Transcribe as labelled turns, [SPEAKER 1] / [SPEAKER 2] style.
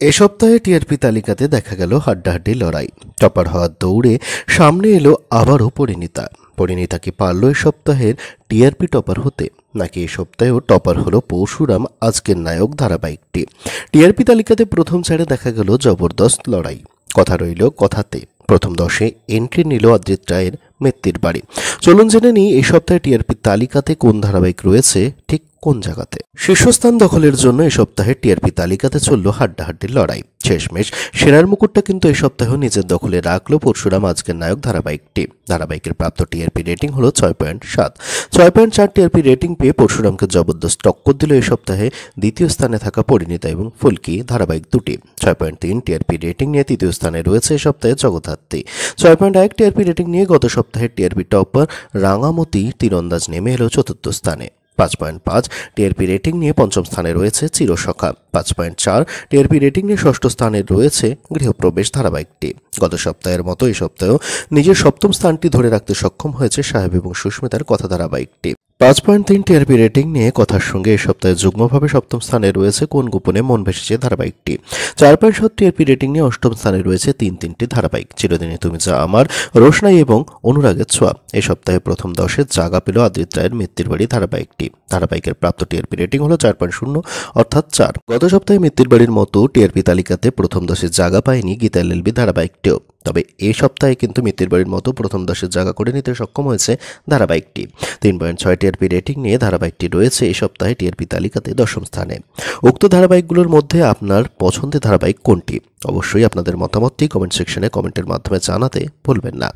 [SPEAKER 1] এ সপ্তাহে টিআরপি তালিকাতে দেখা গেল হাড্ডাহাড্ডি লড়াই। টপার হওয়ার দৌড়ে সামনে এলো আবারও পরিণীতা। পরিণীতা কি পারল এ সপ্তাহের টিআরপি টপার হতে, নাকি এ সপ্তাহেও টপার হলো পরশুরাম আজকের নায়ক ধারাবাহিকটি? টিআরপি তালিকাতে প্রথম সারিতে দেখা গেল জবরদস্ত লড়াই। কথা রইল কথাতে, প্রথম 10-এ এন্ট্রি নিল অদ্রিত রায়ের মেত্তির বাড়ি। চলুন জেনে নিই এই সপ্তাহে টিআরপি তালিকাতে কোন ধারাবাহিক রয়েছে ঠিক কোন জায়গাতে। শীর্ষস্থান দখলের জন্য এই সপ্তাহে টিআরপি তালিকাতে চলল হাড্ডাহাড্ডির লড়াই। শেষমেশ সেরার মুকুটটা কিন্তু এই সপ্তাহেও নিজের দখলে রাখলো পরশুরাম আজকের নায়ক ধারাবাহিকটি। ধারাবাহিকের প্রাপ্ত টিআরপি রেটিং হলো 6.7। 6.4 টিআরপি রেটিং পেয়ে পরশুরামকে জবরদস্ত টক্কর দিল এই সপ্তাহে দ্বিতীয় স্থানে থাকা পরিণীতা এবং ফুলকি ধারাবাহিক দুটি। 6.3 টিআরপি রেটিং নিয়ে তৃতীয় স্থানে রয়েছে এই সপ্তাহে জগদ্ধাত্রী। 6.1 টিআরপি রেটিং নিয়ে গত সপ্তাহের টিআরপি টপার রাঙামতি তীরন্দাজ নেমে এলো চতুর্থ স্থানে। 5.5 টিআরপি রেটিং নিয়ে পঞ্চম স্থানে রয়েছে চিরসখা। 5.4 টিআরপি রেটিং নিয়ে ষষ্ঠ স্থানে রয়েছে গৃহপ্রবেশ ধারাবাহিকটি। গত সপ্তাহের মতো এই সপ্তাহেও নিজের সপ্তম স্থানটি ধরে রাখতে সক্ষম হয়েছে সাহেব এবং সুস্মিতার কথা ধারাবাহিকটি। 5.3 টিআরপি রেটিং নিয়ে কথার সঙ্গে এই সপ্তাহে যুগ্মভাবে সপ্তম স্থানে রয়েছে কোন গোপনে মন ভেসেছে ধারাবাহিকটি। 4.7 টিআরপি রেটিং নিয়ে অষ্টম স্থানে রয়েছে তিনটি ধারাবাহিক, চিরদিনই তুমি যা আমার, রোশনাই এবং অনুরাগের ছোঁয়া। এই সপ্তাহে প্রথম 10-এ জায়গা পেল অদ্রিত রায়ের মেত্তির বাড়ি ধারাবাহিকটি। ধারাবাহিকের প্রাপ্ত টিআরপি রেটিং হলো 4.0 অর্থাৎ 4। গত সপ্তাহে মেত্তির বাড়ির মতো টিআরপি তালিকাতে প্রথম 10-এ জায়গা পায়নি গীতা এলএলবি ধারাবাহিকটিও। তবে এই সপ্তাহে কিন্তু মেত্তির বাড়ির মতো প্রথম 10-এ জায়গা করে নিতে সক্ষম হয়েছে ধারাবাহিকটি। 3.6 টিআরপি রেটিং নিয়ে ধারাবাহিকটি রয়েছে এই সপ্তাহে টিআরপি তালিকাতে 10ম স্থানে। উক্ত ধারাবাহিকগুলোর মধ্যে আপনার পছন্দের ধারাবাহিক কোনটি? অবশ্যই আপনাদের মতামতটি কমেন্ট সেকশনে কমেন্টের মাধ্যমে জানাতে ভুলবেন না।